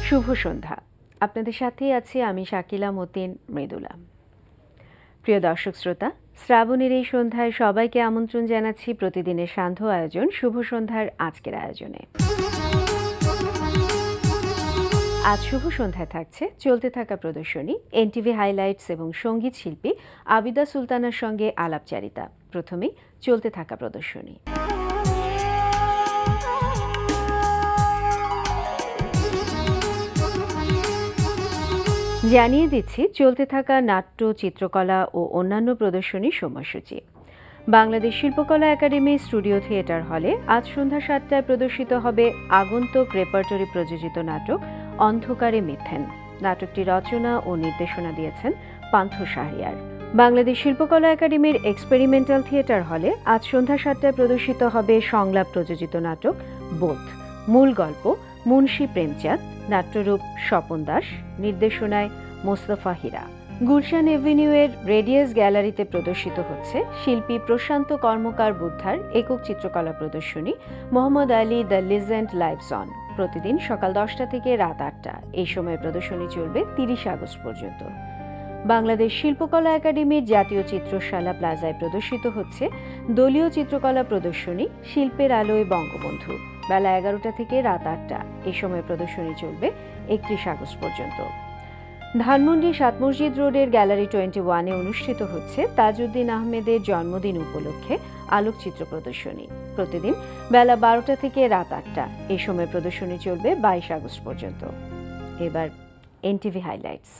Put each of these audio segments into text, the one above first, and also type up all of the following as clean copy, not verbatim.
শুভ সন্ধ্যা। আপনাদের সাথেই আছি আমি শাকিলা মতিন মৃদুলা। প্রিয় দর্শক শ্রোতা, শ্রাবণের এই সন্ধ্যায় সবাইকে আমন্ত্রণ জানাচ্ছি প্রতিদিনের সান্ধ্য আয়োজন শুভ সন্ধ্যার আজকের আয়োজনে। আজ শুভ সন্ধ্যায় থাকছে চলতে থাকা প্রদর্শনী, এনটিভি হাইলাইটস এবং সঙ্গীত শিল্পী আবিদা সুলতানার সঙ্গে আলাপচারিতা। প্রথমেই চলতে থাকা প্রদর্শনী। জানিয়ে দিচ্ছি চলতে থাকা নাট্য, চিত্রকলা ও অন্যান্য প্রদর্শনীর সময়সূচি। বাংলাদেশ শিল্পকলা একাডেমি স্টুডিও থিয়েটার হলে আজ সন্ধ্যা 7টায় প্রদর্শিত হবে আগন্তুক রেপার্টরি প্রযোজিত নাটক অন্ধকারে মিথেন। নাটকটি রচনা ও নির্দেশনা দিয়েছেন পান্থ শাহরিয়ার। বাংলাদেশ শিল্পকলা একাডেমির এক্সপেরিমেন্টাল থিয়েটার হলে আজ সন্ধ্যা 7টায় প্রদর্শিত হবে সংলাপ প্রযোজিত নাটক বোধ। মূল গল্প মুন্সী প্রেমচাঁদ, নাট্যরূপ স্বপন দাস, নির্দেশনায় মোস্তফা হীরা। গুলশান এভিনিউয়ের রেডিয়াস গ্যালারিতে প্রদর্শিত হচ্ছে শিল্পী প্রশান্ত কর্মকার বুদ্ধার একক চিত্রকলা প্রদর্শনী Mohammad Ali the legend lives on. প্রতিদিন সকাল 10টা থেকে রাত 8টা এই সময়ে প্রদর্শনী চলবে 30 আগস্ট পর্যন্ত। বাংলাদেশ শিল্পকলা একাডেমির জাতীয় চিত্রশালা প্লাজায় প্রদর্শিত হচ্ছে দলীয় চিত্রকলা প্রদর্শনী শিল্পের আলোয় বঙ্গবন্ধু। বেলা 11টা থেকে রাত 8টা এই সময় প্রদর্শনী চলবে 31 আগস্ট পর্যন্ত। ধানমন্ডি 7 মসজিদ রোডের গ্যালারি 21-এ অনুষ্ঠিত হচ্ছে তাজউদ্দিন আহমেদের জন্মদিন উপলক্ষে আলোকচিত্র প্রদর্শনী। প্রতিদিন বেলা 12টা থেকে রাত 8টা এই সময় প্রদর্শনী চলবে 22 আগস্ট পর্যন্ত। এবার এনটিভি হাইলাইটস।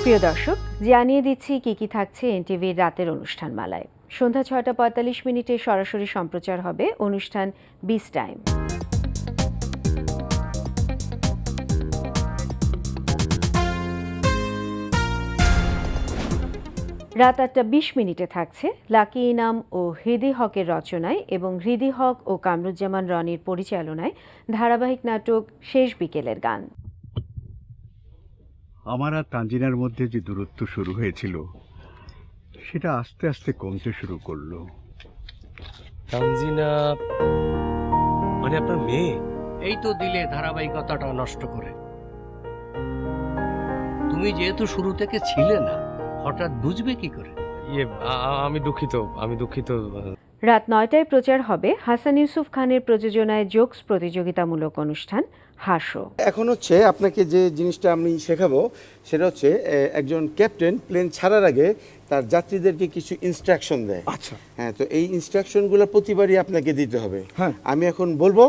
প্রিয় দর্শক, জানিয়ে দিচ্ছি কি থাকছে এনটিভির রাতের অনুষ্ঠান মালায়। সন্ধ্যা 6টা 45 মিনিটে সরাসরি সম্প্রচার হবে অনুষ্ঠান বিচ টাইম। রাত 8টা 20 মিনিটে থাকছে লাকি ইনাম ও হৃদি হকের রচনায় এবং হৃদি হক ও কামরুজ্জামান রনির পরিচালনায় ধারাবাহিক নাটক শেষ বিকেলের গান। আমার আর তানজিনার মধ্যে যে দূরত্ব শুরু হয়েছিল সেটা আস্তে আস্তে কমতে শুরু করলো। তানজিনা মানে আপনার মেয়ে? এই তো দিলে ধারাবাহিকতাটা নষ্ট করে। তুমি যেহেতু শুরু থেকে ছিলে না, হঠাৎ বুঝবে কি করে? আমি দুঃখিত। রাত 9টায় প্রচার হবে হাসান ইউসুফ খানের প্রযোজনায় জোকস প্রতিযোগিতামূলক অনুষ্ঠান হাসো। এখন হচ্ছে আপনাকে যে জিনিসটা আমি শেখাবো সেটা হচ্ছে একজন ক্যাপ্টেন প্লেন ছাড়ার আগে তার যাত্রীদেরকে কিছু ইনস্ট্রাকশন দেয়। আচ্ছা, হ্যাঁ, তো এই ইনস্ট্রাকশনগুলো প্রতিবারই আপনাকে দিতে হবে। হ্যাঁ, আমি এখন বলবো,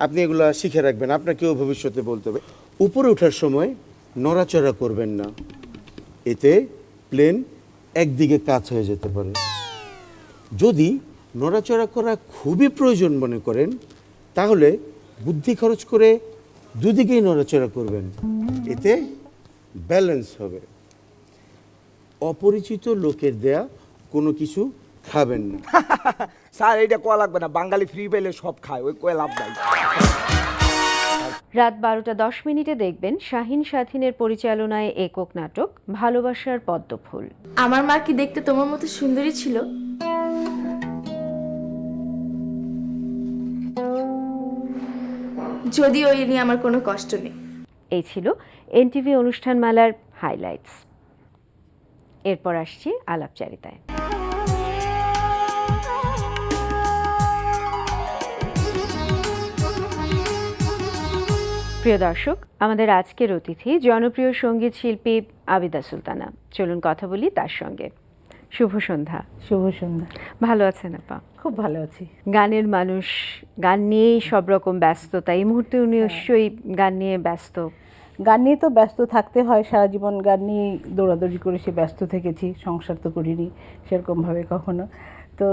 আপনি এগুলো শিখে রাখবেন, আপনাকেও ভবিষ্যতে বলতে হবে। উপরে ওঠার সময় নড়াচড়া করবেন না, এতে প্লেন একদিকে কাত হয়ে যেতে পারে। যদি নড়াচড়া করা খুবই প্রয়োজন মনে করেন তাহলে বুদ্ধি খরচ করে দুদিকেই নড়াচড়া করবেন, এতে ব্যালেন্স হবে। অপরিচিত লোকের দেয়া কোনো কিছু খাবেন না। স্যার এইটা কোয়া লাগবে না, বাঙালি ফ্রি পেলে সব খায়, ওই কোয়া লাভ নাই। রাত 12টা 10 মিনিটে দেখবেন শাহিন স্বাধীনের পরিচালনায় একক নাটক ভালোবাসার পদ্মফুল। আমার মা কি দেখতে তোমার মতো সুন্দরী ছিল? যদিও এই নিয়ে আমার কোনো কষ্ট নেই। এই ছিল এনটিভি অনুষ্ঠানমালার হাইলাইটস। এরপর আসছি আলাপচারিতায়। প্রিয় দর্শক, আমাদের আজকের অতিথি জনপ্রিয় সঙ্গীত শিল্পী আবিদা সুলতানা। চলুন কথা বলি তার সঙ্গে। শুভ সন্ধ্যা। শুভ সন্ধ্যা। ভালো আছেন আপা? খুব ভালো আছি। গানের মানুষ, গান নিয়েই সব রকম ব্যস্ততা। এই মুহূর্তে উনি নিশ্চয়ই গান নিয়ে ব্যস্ত। গান নিয়ে তো ব্যস্ত থাকতে হয়, সারা জীবন গান নিয়েই দৌড়াদৌড়ি করে সে ব্যস্ত থেকেছি, সংসার তো করিনি সেরকমভাবে কখনো। তো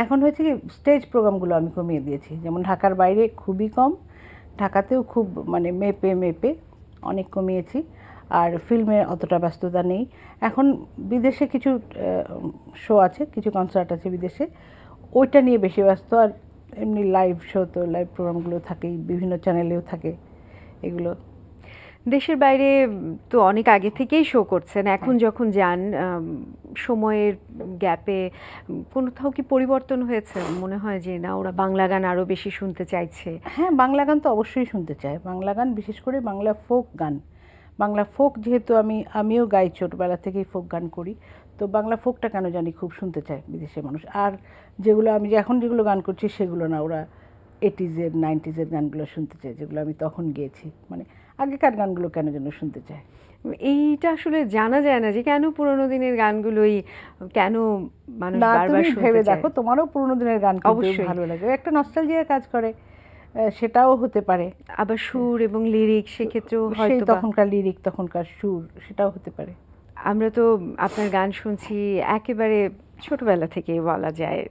এখন হয়েছে কি, স্টেজ প্রোগ্রামগুলো আমি কমিয়ে দিয়েছি। যেমন ঢাকার বাইরে খুবই কম, ঢাকাতেও খুব মানে মেপে অনেক কমিয়েছি। আর ফিল্মে অতটা ব্যস্ততা নেই। এখন বিদেশে কিছু শো আছে, কিছু কনসার্ট আছে বিদেশে, ওইটা নিয়ে বেশি ব্যস্ত। আর এমনি লাইভ শো তো লাইভ প্রোগ্রামগুলো থাকেই, বিভিন্ন চ্যানেলেও থাকে এগুলো। দেশের বাইরে তো অনেক আগে থেকেই শো করছেন, এখন যখন যান সময়ের গ্যাপে কোথাও কি পরিবর্তন হয়েছে? মনে হয় যে না, ওরা বাংলা গান আরো বেশি শুনতে চাইছে? হ্যাঁ, বাংলা গান তো অবশ্যই শুনতে চায়। বাংলা গান, বিশেষ করে বাংলা ফোক গান। বাংলা ফোক যেহেতু আমিও গাই, ছোটবেলা থেকেই ফোক গান করি, তো বাংলা ফোকটা কেন জানি খুব শুনতে চায় বিদেশের মানুষ। আর যেগুলো আমি এখন যেগুলো গান করছি সেগুলো না, ওরা 80s-এর 90s-এর গানগুলো শুনতে চায়, যেগুলো আমি তখন গেয়েছি। মানে আগেকার গানগুলো কেন যেন শুনতে চায়। এইটা আসলে জানা যায় না যে কেন পুরোনো দিনের গানগুলোই কেন মানুষ না, বারবার তুমি শুনতে ভেবে চায়। দেখো, তোমারও পুরোনো দিনের গান কিন্তু অবশ্যই। ভালো লাগে, একটা নস্টালজিয়া কাজ করে, সেটাও হতে পারে। আবার সুর এবং লিরিক সেক্ষেত্রেও সেই হয়তো তখনকার লিরিক, তখনকার সুর, সেটাও হতে পারে। আমরা তো আপনার গান শুনছি একেবারে ছোটবেলা থেকে বলা যায়।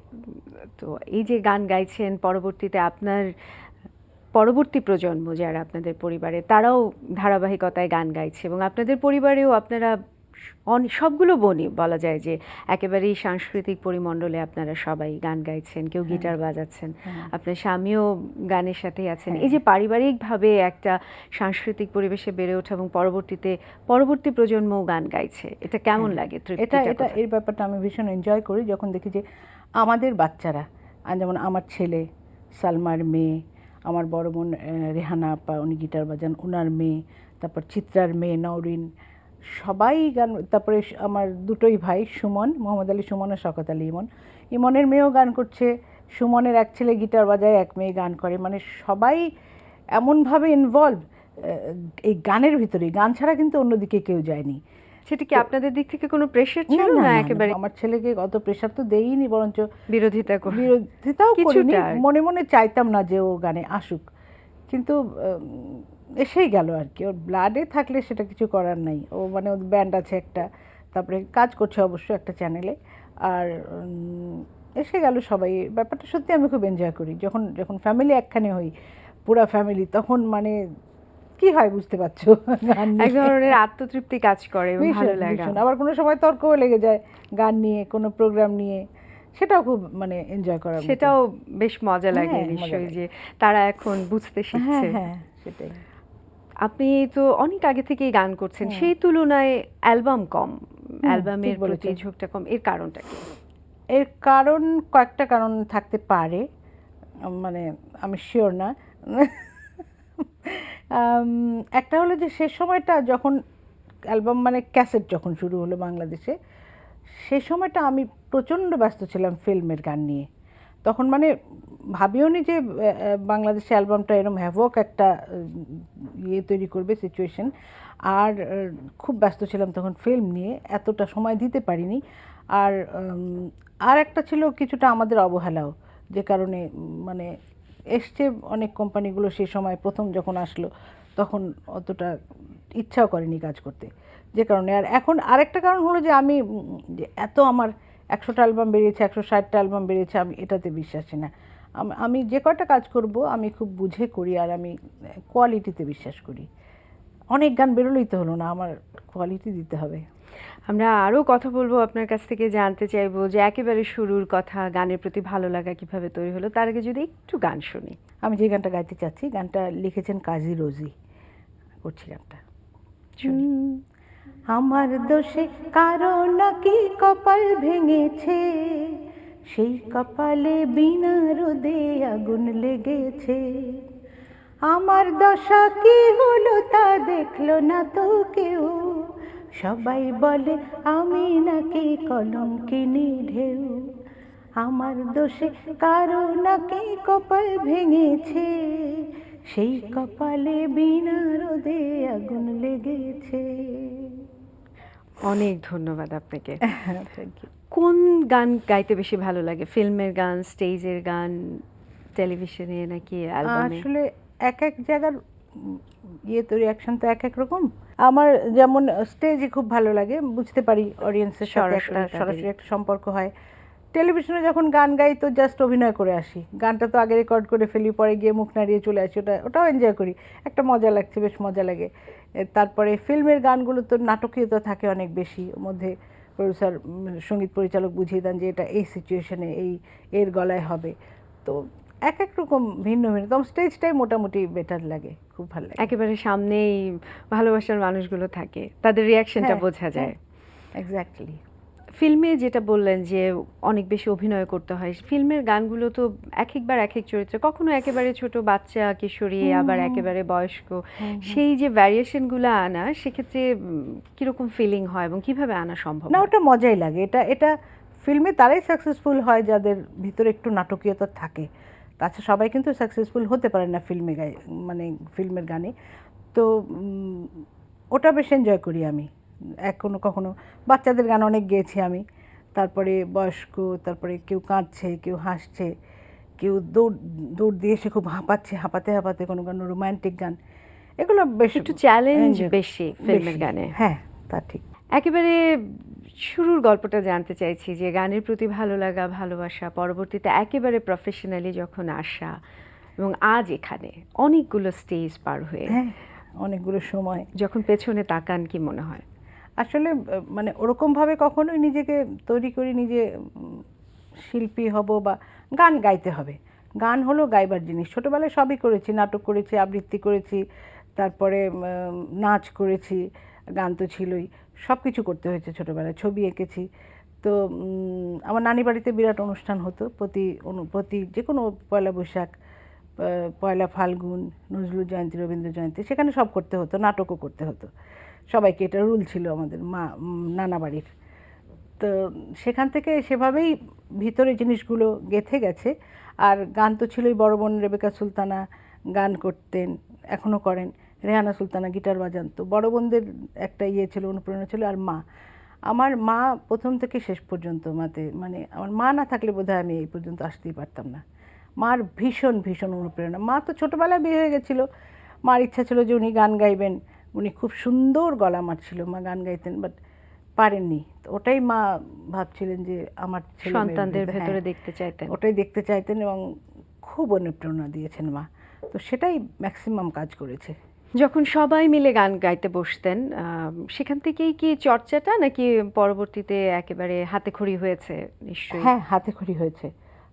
তো এই যে গান গাইছেন, পরবর্তীতে আপনার পরবর্তী প্রজন্ম যারা আপনাদের পরিবারে, তারাও ধারাবাহিকতায় গান গাইছে এবং আপনাদের পরিবারেও আপনারা সবগুলো বোনই বলা যায় যে একেবারেই সাংস্কৃতিক পরিমণ্ডলে আপনারা সবাই গান গাইছেন, কেউ গিটার বাজাচ্ছেন, আপনার স্বামীও গানের সাথেই আছেন। এই যে পারিবারিকভাবে একটা সাংস্কৃতিক পরিবেশে বেড়ে ওঠা এবং পরবর্তী প্রজন্মও গান গাইছে, এটা কেমন লাগে? এটা তৃপ্তিটা এটা কোথায়? এই ব্যাপারটা আমি ভীষণ এনজয় করি যখন দেখি যে আমাদের বাচ্চারা, যেমন আমার ছেলে সালমার মেয়ে, আমার বড় বোন রেহানা আপা, উনি গিটার বাজান, ওনার মেয়ে, তারপর চিত্রার মেয়ে নওরিন, সবাই গান। তারপরে আমার দুটোই ভাই, সুমন, মোহাম্মদ আলী সুমন আর শওকত আলী ইমন। ইমনের মেয়েও গান করছে, সুমনের এক ছেলে গিটার বাজায়, এক মেয়ে গান করে। মানে সবাই এমনভাবে ইনভলভ এই গানের ভিতরে, গান ছাড়া কিন্তু অন্যদিকে কেউ যায়নি। সেটা কি আপনাদের দিক থেকে কোনো প্রেশার ছিল না? একেবারে আমার ছেলেকে অত প্রেশার তো দেইনি, বরঞ্চ বিরোধিতা করে? বিরোধিতাও করিনি, কিছুটা। মনে মনে চাইতাম না যে ও গানে আসুক, কিন্তু এসেই গেল আর কি। ওর ব্লাডে থাকলে সেটা কিছু করার নাই। ও মানে ওর ব্যান্ড আছে একটা, তারপরে কাজ করছে অবশ্য একটা চ্যানেলে, আর এসে গেল সবাই। ব্যাপারটা সত্যি আমি খুব এনজয় করি যখন যখন ফ্যামিলি একখানে হই, পুরা ফ্যামিলি, তখন মানে কি হয় বুঝতে পারছো, গান এক নিয়ে। ধরনের আত্মতৃপ্তি কাজ করে এবং ভীষণ, ভালো লাগা। ভীষণ। আবার কোনো সময় তর্কও লেগে যায় গান নিয়ে, কোনো প্রোগ্রাম নিয়ে, সেটাও খুব মানে এনজয় করার মতো। সেটাও বেশ মজা লাগে হ্যাঁ, মজা নিশ্চয়ই, লাগে। যে তারা এখন বুঝতে হ্যাঁ শিখছে। হ্যাঁ, সেটাই। আপনি তো অনেক আগে থেকেই গান করছেন, সেই তুলনায় অ্যালবাম কম, অ্যালবামের ঠিক বলেছেন। প্রতি ঝোঁকটা কম, এর কারণটা কি? এর কারণ কয়েকটা কারণ থাকতে পারে, মানে আমি শিওর না। একটা হলো যে সে সময়টা যখন অ্যালবাম মানে ক্যাসেট যখন শুরু হলো বাংলাদেশে, সেই সময়টা আমি প্রচণ্ড ব্যস্ত ছিলাম ফিল্মের গান নিয়ে। তখন মানে ভাবিও নি যে বাংলাদেশে অ্যালবামটা এরকম হ্যাভক একটা ইয়ে তৈরি করবে, সিচুয়েশন। আর খুব ব্যস্ত ছিলাম তখন ফিল্ম নিয়ে, এতটা সময় দিতে পারিনি। আর আর একটা ছিল কিছুটা আমাদের অবহেলাও, যে কারণে মানে এসছে অনেক কোম্পানিগুলো সেই সময় প্রথম যখন আসলো, তখন অতটা ইচ্ছাও করেনি কাজ করতে, যে কারণে। আর এখন আরেকটা কারণ হলো যে আমি যে এত আমার 100টা অ্যালবাম বেরিয়েছে, 160টা অ্যালবাম বেরিয়েছে, আমি এটাতে বিশ্বাসী না। আমি যে কয়টা কাজ করব আমি খুব বুঝে করি, আর আমি কোয়ালিটিতে বিশ্বাস করি। অনেক গান বেরোলেই তো হলো না, আমার কোয়ালিটি দিতে হবে। আমরা আরও কথা বলবো, আপনার কাছ থেকে জানতে চাইবো যে একেবারে শুরুর কথা, গানের প্রতি ভালো লাগা কিভাবে তৈরি হলো। তার আগে যদি একটু গান শুনি। আমি যে গানটা গাইতে চাচ্ছি, গানটা লিখেছেন কাজী রোজি। করছি গানটা। আমার দোষে কারো নাকি কপাল ভেঙেছে, সেই কপালে বিনা রোদে আগুন লেগেছে। আমার দশা কি হলো তা দেখলো না তো কেউ, সবাই বলে আমি নাকি কলঙ্কিনী ঢেউ। আমার দোষে কারো নাকি কপাল ভেঙেছে, সেই কপালে বিনা রোদে আগুন লেগেছে। অনেক ধন্যবাদ আপনাকে। Thank you. কোন গান গাইতে বেশি ভালো লাগে? ফিল্মের গান, স্টেজের গান, টেলিভিশনে নাকি অ্যালবামে? আসলে এক এক জায়গার ইয়ে তো রিয়াকশন তো এক এক রকম। আমার যেমন স্টেজে খুব ভালো লাগে, বুঝতে পারি অডিয়েন্সের সাথে একটা সরাসরি একটা সম্পর্ক হয়। টেলিভিশনে যখন গান গাই তো জাস্ট অভিনয় করে আসি, গানটা তো আগে রেকর্ড করে ফেলি, পরে গিয়ে মুখ নাড়িয়ে চলে আসি, ওটাও এনজয় করি, একটা মজা লাগছে, বেশ মজা লাগে। তারপরে ফিল্মের গানগুলো তো নাটকীয়তা থাকে অনেক বেশি, ওর মধ্যে প্রডিউসার সঙ্গীত পরিচালক বুঝিয়ে দেন যে এটা এই সিচুয়েশনে এর গলায় হবে। তো এক এক রকম ভিন্ন ভিন্ন, তখন স্টেজটাই মোটামুটি বেটার লাগে, খুব ভালো লাগে। একেবারে সামনেই ভালোবাসার মানুষগুলো থাকে, তাদের রিয়াকশনটা বোঝা যায়। এক্স্যাক্টলি। ফিল্মে যেটা বললেন যে অনেক বেশি অভিনয় করতে হয়, ফিল্মের গানগুলো তো এক একবার এক এক চরিত্র, কখনো একেবারে ছোট বাচ্চা কিশোরী, আবার একেবারে বয়স্ক, সেই যে ভ্যারিয়েশনগুলো আনা, সেক্ষেত্রে কিরকম ফিলিং হয় এবং কিভাবে আনা সম্ভব? না, ওটা মজাই লাগে। এটা এটা ফিল্মে তারাই সাকসেসফুল হয় যাদের ভিতরে একটু নাটকীয়তা থাকে, তাছাড়া সবাই কিন্তু সাকসেসফুল হতে পারে না ফিল্মে মানে ফিল্মের গানে। তো ওটা বেশ এনজয় করি আমি। এখনো কখনো বাচ্চাদের গান অনেক গেয়েছি আমি, তারপরে বয়স্ক, তারপরে কেউ কাঁদছে, কেউ হাসছে, কেউ দৌড় দৌড় দিয়ে এসে খুব হাঁপাচ্ছে, হাঁপাতে হাঁপাতে কোনো কোনো রোমান্টিক গান, এগুলো বেশ একটু চ্যালেঞ্জ enjoy- বেশি ফিল্মের বেশি। গানে। হ্যাঁ, তা ঠিক। একেবারে শুরুর গল্পটা জানতে চাইছি যে গানের প্রতি ভালো লাগা, ভালোবাসা, পরবর্তীতে একেবারে প্রফেশনালি যখন আসা, এবং আজ এখানে অনেকগুলো স্টেজ পার হয়ে হ্যাঁ, অনেকগুলো সময়। যখন পেছনে তাকান, কি মনে হয়? আসলে মানে ওরকমভাবে কখনোই নিজেকে তৈরি করি নিজে শিল্পী হব বা গান গাইতে হবে। গান হলো গাইবার জিনিস। ছোটোবেলায় সবই করেছি, নাটক করেছি, আবৃত্তি করেছি, তারপরে নাচ করেছি, গান তো ছিলই, সব কিছু করতে হয়েছে ছোটোবেলায়, ছবি এঁকেছি। তো আমার নানি বাড়িতে বিরাট অনুষ্ঠান হতো প্রতি যে কোনো পয়লা বৈশাখ, পয়লা ফাল্গুন, নজরুল জয়ন্তী, রবীন্দ্র জয়ন্তী, সেখানে সব করতে হতো, নাটকও করতে হতো সবাইকে, এটা রুল ছিল আমাদের নানা বাড়ির। তো সেখান থেকে সেভাবেই ভিতরে জিনিসগুলো গেঁথে গেছে। আর গান তো ছিলই, বড় বোন রেবেকা সুলতানা গান করতেন, এখনও করেন, রেহানা সুলতানা গিটার বাজান। তো বড় বোনদের একটা ইয়ে ছিল, অনুপ্রেরণা ছিল। আর আমার মা প্রথম থেকে শেষ পর্যন্ত মানে আমার মা না থাকলে বোধহয় আমি এই পর্যন্ত আসতেই পারতাম না। মার ভীষণ ভীষণ অনুপ্রেরণা। মা তো ছোটোবেলায় বিয়ে হয়ে গেছিল, মার ইচ্ছা ছিল যে উনি গান গাইবেন, উনি খুব সুন্দর গলা মার ছিল, মা গান গাইতেন, বাট পারেননি। তো ওটাই মা ভাবছিলেন যে আমার ছেলে সন্তানদের ভেতরে দেখতে চাইতেন, ওটাই দেখতে চাইতেন, এবং খুব অনুপ্রেরণা দিয়েছেন মা। তো সেটাই ম্যাক্সিমাম কাজ করেছে। যখন সবাই মিলে গান গাইতে বসতেন, সেখান থেকেই কি চর্চাটা, নাকি পরবর্তীতে একেবারে হাতেখড়ি হয়েছে? নিশ্চয়ই। হ্যাঁ, হাতেখড়ি হয়েছে।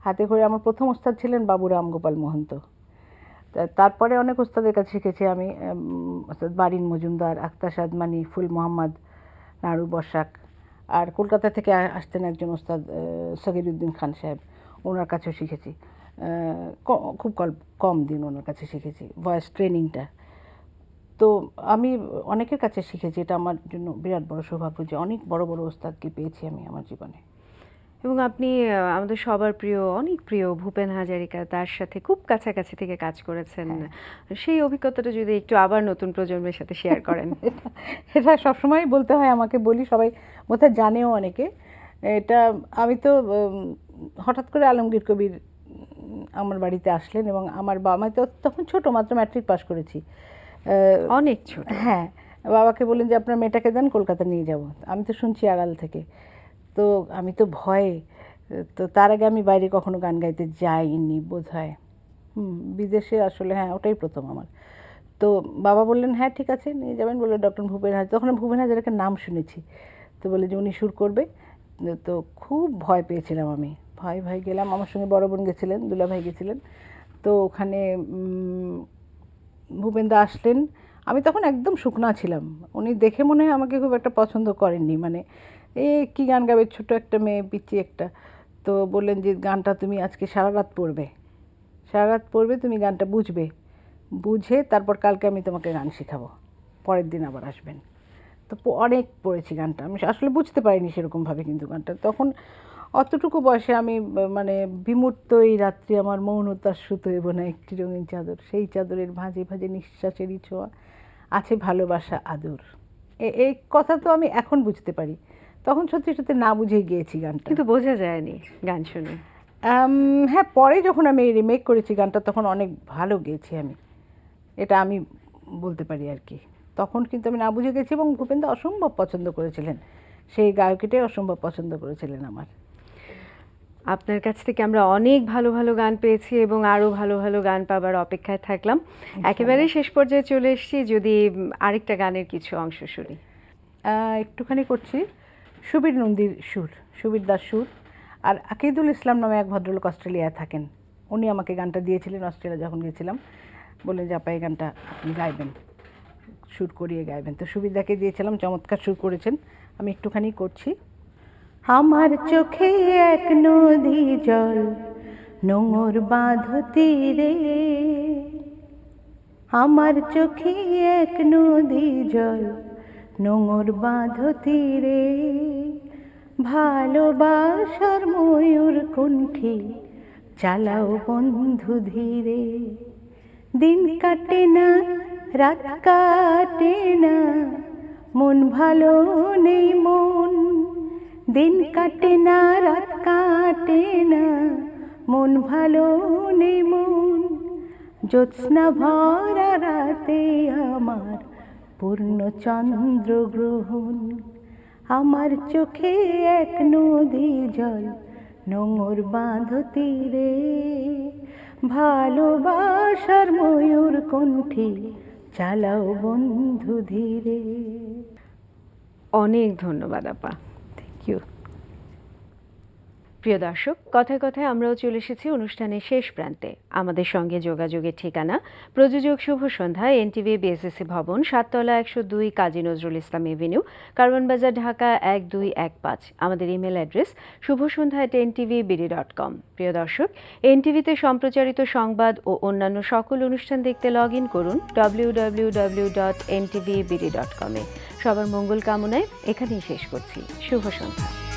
হাতেখড়ি আমার প্রথম ওস্তাদ ছিলেন বাবু রামগোপাল মহন্ত। তারপরে অনেক ওস্তাদের কাছে শিখেছি আমি, ওস্তাদ বারিন মজুমদার, আখতার সাদমানি, ফুল মোহাম্মদ, নাড়ু বসাক। আর কলকাতা থেকে আসতেন একজন ওস্তাদ সগিরুদ্দিন খান সাহেব, ওনার কাছেও শিখেছি। খুব কম দিন ওনার কাছে শিখেছি ভয়েস ট্রেনিংটা। তো আমি অনেকের কাছে শিখেছি, এটা আমার জন্য বিরাট বড় সৌভাগ্য যে অনেক বড় বড় ওস্তাদকে পেয়েছি আমি আমার জীবনে। এবং আপনি আমাদের সবার প্রিয়, অনেক প্রিয় ভূপেন হাজারিকা, তার সাথে খুব কাছাকাছি থেকে কাজ করেছেন। সেই অভিজ্ঞতাটা যদি একটু আবার নতুন প্রজন্মের সাথে শেয়ার করেন। এটা সবসময় বলতে হয় আমাকে, বলি, সবাই বোধহয় জানেও অনেকে। এটা আমি তো হঠাৎ করে আলমগীর কবির আমার বাড়িতে আসলেন, এবং আমার বাবা তো তখন ছোট, মাত্র ম্যাট্রিক পাস করেছি, অনেক ছোট। হ্যাঁ, বাবাকে বললেন যে আপনার মেয়েটাকে দেন, কলকাতা নিয়ে যাব। আমি তো শুনছি আড়াল থেকে, তো আমি তো ভয়ে, তো তার আগে আমি বাইরে কখনো গান গাইতে যাইনি বোধহয়। বিদেশে আসলে, হ্যাঁ, ওটাই প্রথম আমার। তো বাবা বললেন হ্যাঁ ঠিক আছে নিয়ে যাবেন, বললো ডক্টর ভূপেন হাজারিকা। তখন ভূপেন হাজারিকার নাম শুনেছি, তো বলে যে উনি সুর করবে। তো খুব ভয় পেয়েছিলাম আমি, ভয় গেলাম। আমার সঙ্গে বড় বোন গেছিলেন, দুলাভাই গেছিলেন। তো ওখানে ভূপেনদা আসলেন, আমি তখন একদম শুকনা ছিলাম। উনি দেখে মনে হয় আমাকে খুব একটা পছন্দ করেননি, মানে কী গান গাবে, ছোট একটা মেয়ে, পিচ্চি একটা। তো বললেন যে গানটা তুমি আজকে সারা রাত পড়বে, তুমি গানটা বুঝে তারপর কালকে আমি তোমাকে গান শেখাবো, পরের দিন আবার আসবেন। তো অনেক পড়েছি গানটা, আমি আসলে বুঝতে পারিনি সেরকমভাবে, কিন্তু গানটা তখন অতটুকু বয়সে আমি মানে বিমূর্ত এই রাত্রি আমার মৌনতার সুতো বোনা একটি রঙিন চাদর, সেই চাদরের ভাঁজে ভাঁজে নিঃশ্বাসেরই ছোঁয়া, আছে ভালোবাসা আদর। এই কথা তো আমি এখন বুঝতে পারি, তখন সত্যি সত্যি না বুঝেই গিয়েছি গানটা, কিন্তু বোঝা যায়নি গান শুনে। হ্যাঁ, পরে যখন আমি রিমেক করেছি গানটা, তখন অনেক ভালো গেয়েছি আমি, এটা আমি বলতে পারি আর কি। তখন কিন্তু আমি না বুঝে গেছি, এবং ভূপেনদা অসম্ভব পছন্দ করেছিলেন, সেই গায়কীটাই অসম্ভব পছন্দ করেছিলেন আমার। আপনার কাছ থেকে আমরা অনেক ভালো ভালো গান পেয়েছি, এবং আরও ভালো ভালো গান পাবার অপেক্ষায় থাকলাম। একেবারে শেষ পর্যায়ে চলে এসেছি, যদি আরেকটা গানের কিছু অংশ শুনি। একটুখানি করছি, সুবীর দাস সুর, আর আকিদুল ইসলাম নামে এক ভদ্রলোক অস্ট্রেলিয়ায় থাকেন, উনি আমাকে গানটা দিয়েছিলেন অস্ট্রেলিয়া যখন গেছিলাম, বললেন যে আপা এই গানটা আপনি গাইবেন, সুর করিয়ে গাইবেন। তো সুবিধাকে দিয়েছিলাম, চমৎকার সুর করেছেন, আমি একটুখানি করছি। আমার চোখে এক নদী জল, নোঙর বাঁধ তীরে, আমার চোখে এক নদী জল, নোঙর বাঁধ তীরে, ভালোবাসার ময়ূর কুণ্ঠি চালাও বন্ধু ধীরে। দিন কাটে না, রাত কাটে না, মন ভালো নেই মন। দিন কাটে না, রাত কাটে না, মন ভালো নেই মন। জ্যোৎস্না ভরা রাতে আমার পূর্ণ চন্দ্র গ্রহণ, আমার চোখে এক নদী জল, নোঙর বাঁধ তীরে, ভালোবাসার ময়ূর কণ্ঠী চালাও বন্ধু ধীরে। অনেক ধন্যবাদ আপা। Thank you. প্রিয় দর্শক, কথায় কথায় আমরাও চলে এসেছি অনুষ্ঠানের শেষ প্রান্তে। আমাদের সঙ্গে যোগাযোগের ঠিকানা প্রযোজক শুভ সন্ধ্যা, এনটিভি বিএসএসসি ভবন, 7 তলা 102 কাজী নজরুল ইসলাম এভিনিউ, কারওয়ান বাজার, ঢাকা 1215। আমাদের ইমেল অ্যাড্রেস shubhosandha@ntv.bd.com। প্রিয় দর্শক, এনটিভিতে সম্প্রচারিত সংবাদ ও অন্যান্য সকল অনুষ্ঠান দেখতে লগ ইন করুন www.ntvbd.com-এ। সবার মঙ্গল কামনায় এখানেই শেষ করছি। শুভ সন্ধ্যা।